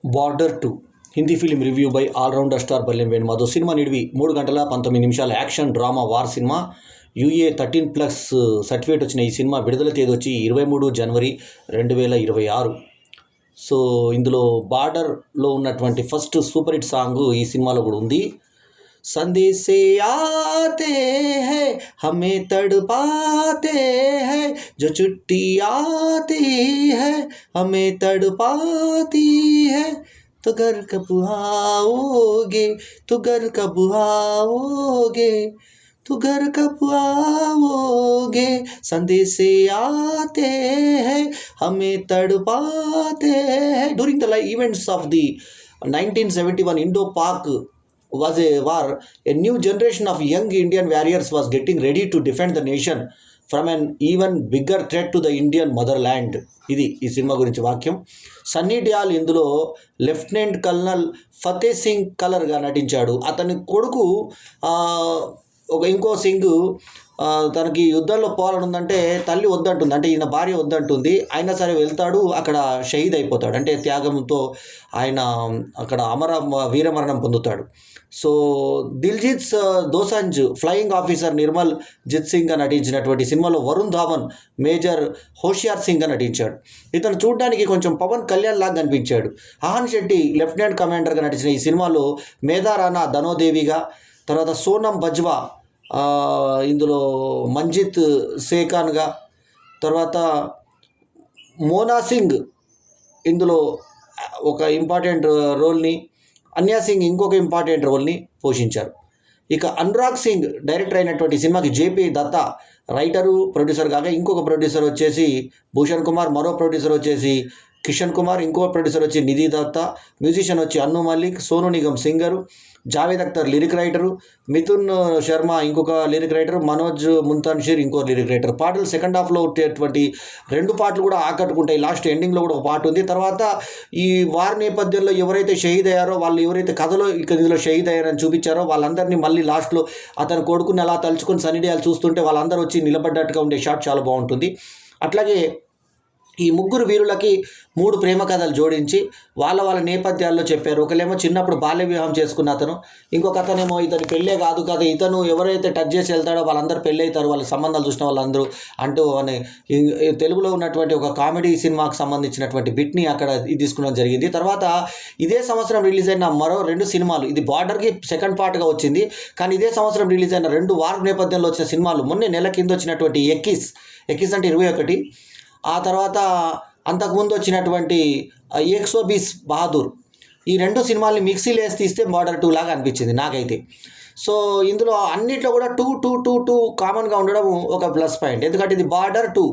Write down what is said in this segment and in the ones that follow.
Border 2 Hindi film review by allrounder star Ballem Venumadhav. Cinema నిడివి 3 గంటల 19 నిమిషాల action drama war cinema. UA 13+ certificate వచ్చిన ఈ సినిమా విడుదల తేదీ వచ్చి 23 జనవరి 2026. సో ఇందులో బార్డర్లో ఉన్నటువంటి ఫస్ట్ సూపర్ హిట్ సాంగ్ ఈ సినిమాలో కూడా ఉంది. संदेशे आते हैं हमें तड़पाते हैं जो चिट्ठी आती है हमें तड़पाती है तो घर कब आओगे तो घर कब आओगे तो घर कब आओगे संदेशे आते हैं हमें तड़पाते हैं. During the events of the 1971 Indo-Pak was a war, a new generation of young Indian warriors was getting ready to defend the nation from an even bigger threat to the Indian motherland. ఇది ఈ cinema గురించి వాక్యం. సన్నీ డియాల్ ఇందులో lieutenant colonel Fateh Singh కలర్గా నటించాడు. అతని కొడుకు ఇంకో సింగ్ తనకి యుద్ధంలో పోవాలనుందంటే తల్లి వద్దంటుంది, అంటే ఈయన భార్య వద్దంటుంది. అయినా సరే వెళ్తాడు, అక్కడ షహీద్ అయిపోతాడు. అంటే త్యాగంతో ఆయన అక్కడ వీరమరణం పొందుతాడు. So Diljit Dosanjh flying officer Nirmal Jit సింగ్గా నటించినటువంటి సినిమాలో వరుణ్ ధావన్ మేజర్ హోషియార్ సింగ్గా నటించాడు. ఇతను చూడడానికి కొంచెం పవన్ కళ్యాణ్ లాగా కనిపించాడు. ఆహన్ శెట్టి లెఫ్టినెంట్ కమాండర్గా నటించిన ఈ సినిమాలో మేధా రాణా ధనోదేవిగా, తర్వాత సోనం బజ్వా ఇందులో మంజిత్ సేఖాన్గా, తర్వాత మోనా సింగ్ ఇందులో ఒక ఇంపార్టెంట్ రోల్ని, అన్యా సింగ్ ఇంకొక ఇంపార్టెంట్ రోల్ని పోషించారు. ఇక అనురాగ్ సింగ్ డైరెక్టర్ అయినటువంటి సినిమాకి జేపీ దత్తా రైటరు ప్రొడ్యూసర్ కాగా, ఇంకొక ప్రొడ్యూసర్ వచ్చేసి భూషణ్ కుమార్, మరో ప్రొడ్యూసర్ వచ్చేసి కిషన్ కుమార్, ఇంకో ప్రొడ్యూసర్ వచ్చి నిధి దత్తా, మ్యూజిషియన్ వచ్చి Anu Malik, Sonu Nigam singer, Javed Akhtar lyric writer, Mithoon Sharma ఇంకొక లిరిక్ రైటర్, మనోజ్ ముంతాన్షీర్ ఇంకో లిరిక్ రైటర్. పాటలు సెకండ్ హాఫ్లో ఉండేటువంటి 2 పాటలు కూడా ఆకట్టుకుంటాయి. లాస్ట్ ఎండింగ్లో కూడా ఒక పాట ఉంది. తర్వాత ఈ వార్ నేపథ్యంలో ఎవరైతే షహీద్ అయ్యారో, వాళ్ళు ఎవరైతే కథలో ఇందులో షహీద్ అయ్యారని చూపించారో వాళ్ళందరినీ మళ్ళీ లాస్ట్లో అతను కొడుకుని అలా తలుచుకొని సన్నీ డియాల్ చూస్తుంటే వాళ్ళందరూ వచ్చి నిలబడ్డట్టుగా ఉండే షాట్ చాలా బాగుంటుంది. అట్లాగే ఈ ముగ్గురు వీరులకి 3 ప్రేమ కథలు జోడించి వాళ్ళ నేపథ్యాల్లో చెప్పారు. ఒకళ్ళేమో చిన్నప్పుడు బాల్య వివాహం చేసుకున్న అతను, ఇంకొక అతనేమో ఇతని పెళ్ళే కాదు కదా, ఇతను ఎవరైతే టచ్ చేసి వెళ్తాడో వాళ్ళందరూ పెళ్ళి అవుతారు, వాళ్ళ సంబంధాలు చూసిన వాళ్ళందరూ అంటూ అని తెలుగులో ఉన్నటువంటి ఒక కామెడీ సినిమాకి సంబంధించినటువంటి బిట్ని అక్కడ తీసుకునడం జరిగింది. తర్వాత ఇదే సంవత్సరం రిలీజ్ అయిన మరో 2 సినిమాలు, ఇది బార్డర్కి సెకండ్ పార్ట్గా వచ్చింది, కానీ ఇదే సంవత్సరం రిలీజ్ అయిన 2 వార్ నేపథ్యంలో వచ్చిన సినిమాలు మొన్నే నెల కింద వచ్చినటువంటి ఎక్కిస్ అంటే 21, ఆ తర్వాత అంతకుముందు వచ్చినటువంటి 120 బహదూర్, ఈ 2 సినిమాల్ని మిక్సీలో వేసి తీస్తే బార్డర్ 2 లాగా అనిపించింది నాకైతే. సో ఇందులో అన్నిట్లో కూడా 2 కామన్గా ఉండడం ఒక ప్లస్ పాయింట్. ఎందుకంటే ఇది బార్డర్ 2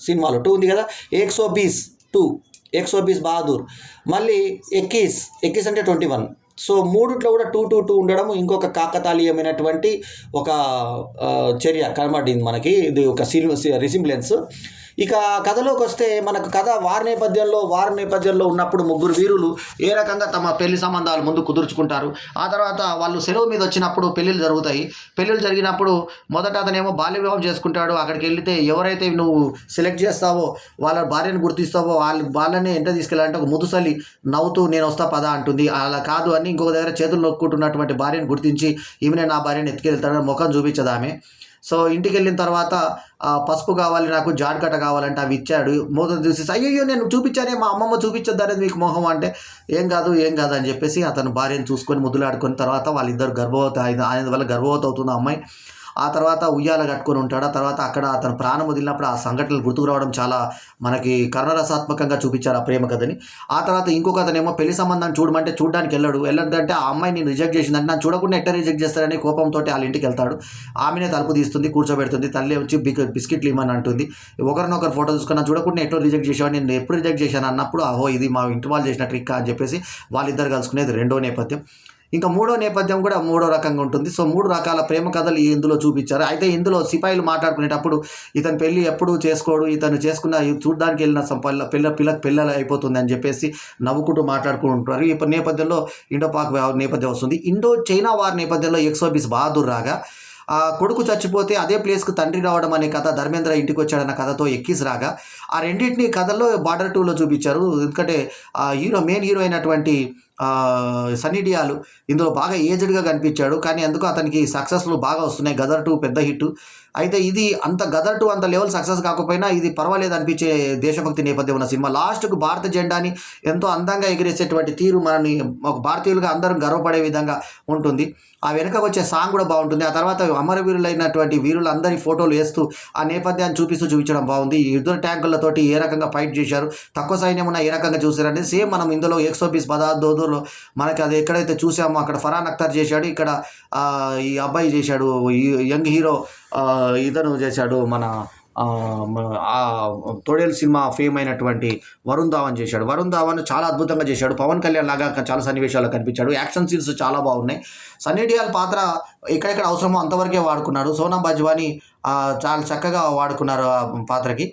సినిమాలో 2 ఉంది కదా, 120 బహదూర్, మళ్ళీ ఎక్కిస్ అంటే 21. సో 3ట్లో కూడా 2 ఉండడం ఇంకొక కాకతాళీయమైనటువంటి ఒక చర్య కనబడింది మనకి. ఇది ఒక రిసింబ్లెన్స్. ఇక కథలోకి వస్తే మనకు కథ వార్ నేపథ్యంలో ఉన్నప్పుడు ముగ్గురు వీరులు ఏ రకంగా తమ పెళ్లి సంబంధాలు ముందు కుదుర్చుకుంటారు. ఆ తర్వాత వాళ్ళు సెలవు మీద వచ్చినప్పుడు పెళ్ళిళ్ళు జరుగుతాయి. పెళ్ళిళ్ళు జరిగినప్పుడు మొదట అతనేమో బాల్య వివాహం చేసుకుంటాడు. అక్కడికి వెళ్తే ఎవరైతే నువ్వు సెలెక్ట్ చేస్తావో వాళ్ళ భార్యను గుర్తిస్తావో వాళ్ళని ఎంత తీసుకెళ్ళాలంటే ఒక ముదుసలి నవ్వుతూ నేను వస్తా పదా అంటుంది. అలా కాదు అని ఇంకొక దగ్గర చేతులు నొక్కుంటున్నటువంటి భార్యను గుర్తించి ఈమె నా భార్యను ఎత్తుకెళ్తాడని ముఖం చూపించదు ఆమె. సో ఇంటికి వెళ్ళిన తర్వాత పసుపు కావాలి, నాకు జాడ్కట కావాలంటే అవి ఇచ్చాడు. మూత చూసి అయ్యో నేను చూపించానే, మా అమ్మమ్మ చూపించొద్దు అనేది మీకు మొహం అంటే ఏం కాదు అని చెప్పేసి అతను భార్యను చూసుకొని ముద్దులాడుకున్న తర్వాత వాళ్ళిద్దరు ఆయన వల్ల గర్భవతి అవుతుంది అమ్మాయి. ఆ తర్వాత ఉయ్యాల కట్టుకొని ఉంటాడు. ఆ తర్వాత అక్కడ అతను ప్రాణం వదిలినప్పుడు ఆ సంఘటనలు గుర్తుకు రావడం చాలా మనకి కర్ణరసాత్మకంగా చూపించారు ఆ ప్రేమ కథని. ఆ తర్వాత ఇంకొక అతనేమో పెళ్లి సంబంధాన్ని చూడమంటే చూడడానికి వెళ్ళడంటే ఆ అమ్మాయి నేను రిజెక్ట్ చేసిందంటే నన్ను చూడకుండా ఎట్లా రిజెక్ట్ చేస్తారని కోపంతో వాళ్ళ ఇంటికి వెళ్తాడు. ఆమెనే తలుపు తీస్తుంది, కూర్చోబెడుతుంది. తల్లి వచ్చి బిస్కెట్లు ఇవ్వమని అంటుంది. ఒకరినొకరు ఫోటో చూసుకున్నా చూడకుండా ఎట్లా రిజెక్ట్ చేసావు, నేను ఎప్పుడు రిజెక్ట్ చేశాను అన్నప్పుడు ఇది మా ఇంటి వాళ్ళు చేసిన ట్రిక్ అని చెప్పేసి వాళ్ళిద్దరు కలుసుకునేది 2వ నేపథ్యం. ఇంకా 3వ నేపథ్యం కూడా 3వ రకంగా ఉంటుంది. సో 3 రకాల ప్రేమ కథలు ఇందులో చూపించారు. అయితే ఇందులో సిపాయిలు మాట్లాడుకునేటప్పుడు ఇతను పెళ్ళి ఎప్పుడు చేసుకోడు, ఇతను చేసుకున్న చూడడానికి వెళ్ళిన పిల్లలు అయిపోతుంది అని చెప్పేసి నవ్వుకుంటూ మాట్లాడుకుంటారు. ఈ నేపథ్యంలో ఇండో పాక్ నేపథ్యం వస్తుంది. ఇండో చైనా వార్ నేపథ్యంలో 120 బహదూర్ రాగా, ఆ కొడుకు చచ్చిపోతే అదే ప్లేస్కి తండ్రి రావడం అనే కథ, ధర్మేంద్ర ఇంటికి వచ్చాడన్న కథతో ఎక్కిసిరాగా ఆ రెండింటిని కథల్లో బార్డర్ 2లో చూపించారు. ఎందుకంటే మెయిన్ హీరో అయినటువంటి సన్నీ డియాల్ ఇందులో బాగా ఏజ్డ్గా కనిపించాడు. కానీ ఎందుకు అతనికి సక్సెస్లు బాగా వస్తున్నాయి. గదర్ 2 పెద్ద హిట్. అయితే ఇది అంత గదర్ 2 అంత లెవెల్ సక్సెస్ కాకపోయినా ఇది పర్వాలేదు అనిపించే దేశభక్తి నేపథ్యం ఉన్న సినిమా. లాస్ట్కు భారత జెండాని ఎంతో అందంగా ఎగిరేసేటువంటి తీరు మనని ఒక భారతీయులుగా అందరం గర్వపడే విధంగా ఉంటుంది. ఆ వెనుక వచ్చే సాంగ్ కూడా బాగుంటుంది. ఆ తర్వాత అమరవీరులైనటువంటి వీరులందరి ఫోటోలు వేస్తూ ఆ నేపథ్యాన్ని చూపించడం బాగుంది. యుద్ధ ట్యాంకులతోటి ఏ రకంగా ఫైట్ చేశారు, తక్కువ సైన్యం ఉన్న ఏ రకంగా చూశారంటే సేమ్ మనం ఇందులో 120 బదాదోదులో మనకి అది ఎక్కడైతే చూసామో అక్కడ ఫరాన్ అఖ్తర్ చేశాడు, ఇక్కడ ఈ అబ్బాయి చేశాడు, ఈ యంగ్ హీరో ఇతను చేశాడు, మన తోడేలు సినిమా ఫేమ్ అయినటువంటి వరుణ్ ధావన్ చేశాడు. వరుణ్ ధావన్ చాలా అద్భుతంగా చేశాడు. పవన్ కళ్యాణ్ లాగా చాలా సన్నివేశాల్లో కనిపించాడు. యాక్షన్ సీన్స్ చాలా బాగున్నాయి. సన్నీ డియాల్ పాత్ర ఎక్కడెక్కడ అవసరమో అంతవరకే వాడుకున్నాడు. సోనం బాజ్వాని చాలా చక్కగా వాడుకున్నారు ఆ పాత్రకి.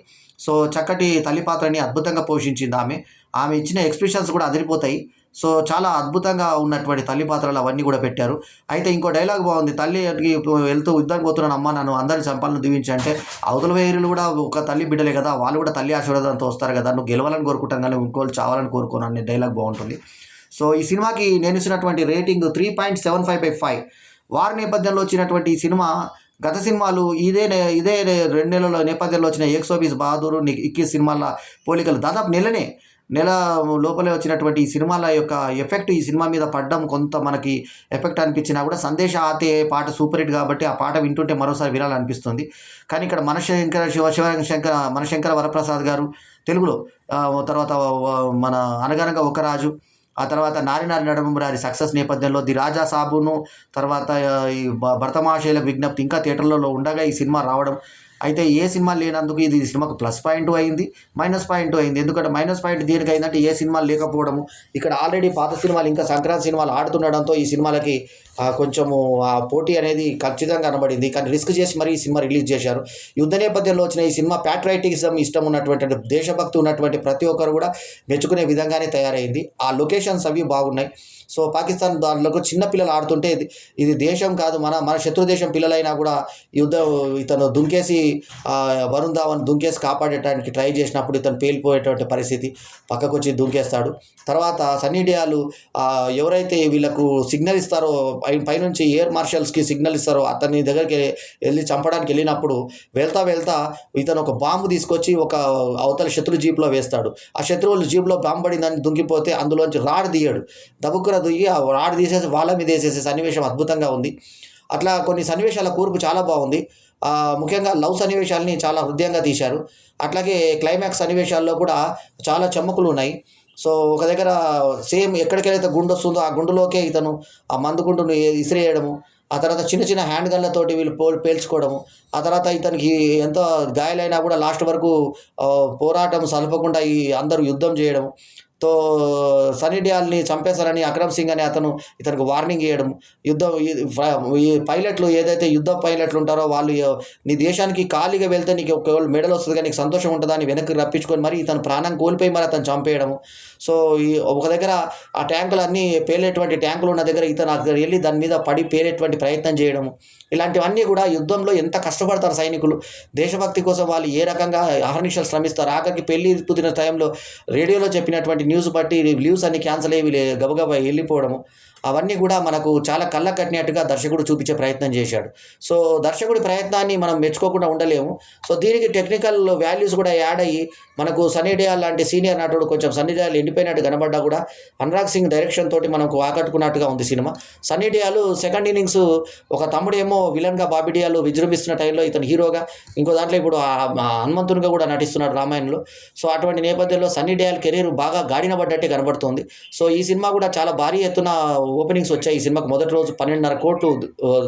సో చక్కటి తల్లి పాత్రని అద్భుతంగా పోషించింది ఆమె ఇచ్చిన ఎక్స్ప్రెషన్స్ కూడా అదిరిపోతాయి. సో చాలా అద్భుతంగా ఉన్నటువంటి తల్లి పాత్రలు అవన్నీ కూడా పెట్టారు. అయితే ఇంకో డైలాగ్ బాగుంది. తల్లికి వెళ్తూ యుద్ధానికి పోతున్నాను, అమ్మ నన్ను అందరిని చంపాలని దీవించి అంటే అవతల వేరులు కూడా ఒక తల్లి బిడ్డలే కదా, వాళ్ళు కూడా తల్లి ఆశీర్వాదంతో వస్తారు కదా, నువ్వు గెలవాలని కోరుకుంటాను కానీ ఇంకోళ్ళు చావాలని కోరుకోను అనే డైలాగ్ బాగుంటుంది. సో ఈ సినిమాకి నేను ఇచ్చినటువంటి రేటింగ్ 3.75/5. వార్ నేపథ్యంలో వచ్చినటువంటి ఈ సినిమా గత సినిమాలు ఇదే 2 నెలల నేపథ్యంలో వచ్చిన 120 బహదూర్, 21 సినిమాల పోలికలు దాదాపు నెల లోపలే వచ్చినటువంటి ఈ సినిమాల యొక్క ఎఫెక్ట్ ఈ సినిమా మీద పడ్డం కొంత మనకి ఎఫెక్ట్ అనిపించినా కూడా సందేశ ఆతే పాట సూపర్ హిట్ కాబట్టి ఆ పాట వింటుంటే మరోసారి వినాలనిపిస్తుంది. కానీ ఇక్కడ మనశంకర వరప్రసాద్ గారు తెలుగులో, తర్వాత మన అనగనగా ఒక రాజు, ఆ తర్వాత నారి నడమరారి సక్సెస్ నేపథ్యంలో ది రాజా సాబును, తర్వాత ఈ భరతమాషేల విజ్ఞప్తి ఇంకా థియేటర్లలో ఉండగా ఈ సినిమా రావడం, అయితే ఏ సినిమా లేనందుకు ఇది సినిమాకు ప్లస్ పాయింట్ అయింది, మైనస్ పాయింట్ అయింది. ఎందుకంటే మైనస్ పాయింట్ దేనికి అయిందంటే ఏ సినిమాలు లేకపోవడము, ఇక్కడ ఆల్రెడీ పాత సినిమాలు ఇంకా సంక్రాంతి సినిమాలు ఆడుతుండడంతో ఈ సినిమాలకి కొంచెము ఆ పోటీ అనేది ఖచ్చితంగా కనబడింది. కానీ రిస్క్ చేసి మరీ ఈ సినిమా రిలీజ్ చేశారు. యుద్ధ నేపథ్యంలో వచ్చిన ఈ సినిమా ప్యాట్రైటిజం ఇష్టం ఉన్నటువంటి దేశభక్తి ఉన్నటువంటి ప్రతి ఒక్కరు కూడా మెచ్చుకునే విధంగానే తయారైంది. ఆ లొకేషన్స్ అవి బాగున్నాయి. సో పాకిస్తాన్ దాంట్లోకి చిన్నపిల్లలు ఆడుతుంటే ఇది దేశం కాదు, మన శత్రు దేశం పిల్లలైనా కూడా ఇతను దుంకేసి వరుణ్ ధావన్ దుంకేసి కాపాడటానికి ట్రై చేసినప్పుడు ఇతను పేలిపోయేటువంటి పరిస్థితి, పక్కకు వచ్చి దుంకేస్తాడు. తర్వాత సన్నీ డియాల్ ఎవరైతే వీళ్ళకు సిగ్నల్ ఇస్తారో, పైనుంచి ఎయిర్ మార్షల్స్కి సిగ్నల్ ఇస్తారో అతని దగ్గరికి వెళ్ళి చంపడానికి వెళ్ళినప్పుడు వెళ్తా ఇతను ఒక బాంబు తీసుకొచ్చి ఒక అవతల శత్రు జీప్లో వేస్తాడు. ఆ శత్రువులు జీప్లో బాంబు పడిందని దుంకిపోతే అందులోంచి రాడ్ తీయడు, దబుక్కున దిగి ఆ రాడ్ తీసేసి వాళ్ళ మీద వేసేసే సన్నివేశం అద్భుతంగా ఉంది. అట్లా కొన్ని సన్నివేశాల కూర్పు చాలా బాగుంది. ముఖ్యంగా లవ్ సన్నివేశాలని చాలా హృదయంగా తీశారు. అట్లాగే క్లైమాక్స్ సన్నివేశాల్లో కూడా చాలా చమ్మకులు ఉన్నాయి. సో ఒక దగ్గర సేమ్ ఎక్కడికైతే గుండు వస్తుందో ఆ గుండులోకే ఇతను ఆ మందు గుండును ఇసిరేయడము, ఆ తర్వాత చిన్న హ్యాండ్ గన్లతోటి వీళ్ళు పేల్చుకోవడము, ఆ తర్వాత ఇతనికి ఎంత గాయాలైనా కూడా లాస్ట్ వరకు పోరాటం సలపకుండా ఈ అందరూ యుద్ధం చేయడం, తో సన్నీ డియాల్ని చంపేశారని అక్రమ్ సింగ్ అనే అతను ఇతనికి వార్నింగ్ ఇవ్వడం, ఈ పైలట్లు ఏదైతే యుద్ధ పైలట్లు ఉంటారో వాళ్ళు నీ దేశానికి ఖాళీగా వెళ్తే నీకు ఒకవేళ మెడల్ వస్తుంది కానీ నీకు సంతోషం ఉంటుందా అని వెనక్కి రప్పించుకొని మరి ఇతను ప్రాణం కోల్పోయి మరి అతను చంపేయడము. సో ఒక దగ్గర ఆ ట్యాంకులు అన్నీ పేలేటువంటి ట్యాంకులు ఉన్న దగ్గర ఇతను అక్కడ వెళ్ళి దాని మీద పడి పేలేటువంటి ప్రయత్నం చేయడము, ఇలాంటివన్నీ కూడా యుద్ధంలో ఎంత కష్టపడతారు సైనికులు, దేశభక్తి కోసం వాళ్ళు ఏ రకంగా అహర్నిశలు శ్రమిస్తారు. ఆఖరికి పెళ్లి పుట్టిన టైంలో రేడియోలో చెప్పినటువంటి న్యూస్ బట్టి లీవ్స్ అన్ని క్యాన్సిల్ అయ్యి గబగబా వెళ్ళిపోవడము, అవన్నీ కూడా మనకు చాలా కళ్ళ కట్టినట్టుగా దర్శకుడు చూపించే ప్రయత్నం చేశాడు. సో దర్శకుడి ప్రయత్నాన్ని మనం మెచ్చుకోకుండా ఉండలేము. సో దీనికి టెక్నికల్ వాల్యూస్ కూడా యాడ్ అయ్యి మనకు సన్నీ డియాల్ లాంటి సీనియర్ నటుడు కొంచెం సన్నీ డియాల్ ఎండిపోయినట్టు కనబడ్డా కూడా అనురాగ్ సింగ్ డైరెక్షన్ తోటి మనకు ఆకట్టుకున్నట్టుగా ఉంది సినిమా. సన్నీ డియాల్ సెకండ్ ఇన్నింగ్స్ ఒక తమ్ముడేమో విలన్గా, బాబీ డియాల్ విజృంభిస్తున్న టైంలో ఇతను హీరోగా, ఇంకో దాంట్లో ఇప్పుడు హనుమంతునిగా కూడా నటిస్తున్నాడు రామాయణంలో. సో అటువంటి నేపథ్యంలో సన్నీ డియాల్ కెరీర్ బాగా గాడిన పడ్డట్టే కనబడుతుంది. సో ఈ సినిమా కూడా చాలా భారీ ఎత్తున ఓపెనింగ్స్ వచ్చాయి. ఈ సినిమాకు మొదటి రోజు 12.5 కోట్లు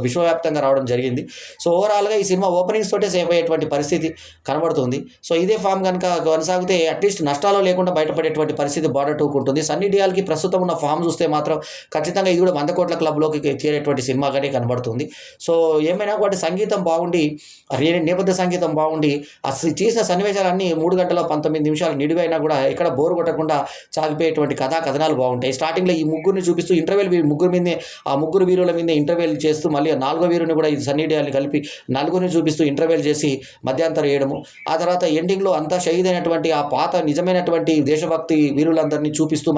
విశ్వవ్యాప్తంగా రావడం జరిగింది. సో ఓవరాల్గా ఈ సినిమా ఓపెనింగ్స్ తోటే సేఫ్ అయ్యేటువంటి పరిస్థితి కనబడుతుంది. సో ఇదే ఫామ్ కనుక కొనసాగితే అట్లీస్ట్ నష్టాలు లేకుండా బయటపడేటువంటి పరిస్థితి బార్డర్ 2కు ఉంటుంది. సన్నీ డియాల్కి ప్రస్తుతం ఉన్న ఫామ్ చూస్తే మాత్రం ఖచ్చితంగా ఇది కూడా 100 కోట్ల క్లబ్లోకి చేరేటువంటి సినిమాగానే కనబడుతుంది. సో ఏమైనా వాటి సంగీతం బాగుండి, నేపథ్య సంగీతం బాగుండి, చేసిన సన్నివేశాలన్నీ 3 గంటల 19 నిమిషాలు నిడివైనా కూడా ఎక్కడ బోరు కొట్టకుండా సాగిపోయేటువంటి కథనాలు బాగుంటాయి. స్టార్టింగ్లో ఈ ముగ్గురిని చూపిస్తూ ఇంటర్వెల్ ముగ్గురు మీదే ఆ ముగ్గురు వీరుల మీద ఇంటర్వ్యూలు చేస్తూ మళ్ళీ ఆ నాలుగో వీరుని కూడా ఈ సన్నీ డియోల్ని కలిపి నలుగురిని చూపిస్తూ ఇంటర్వ్యూలు చేసి మధ్యాంతరం వేయడము. ఆ తర్వాత ఎండింగ్లో అంతా షహీద్ అయినటువంటి ఆ పాత నిజమైనటువంటి దేశభక్తి వీరులందరినీ చూపిస్తూ మన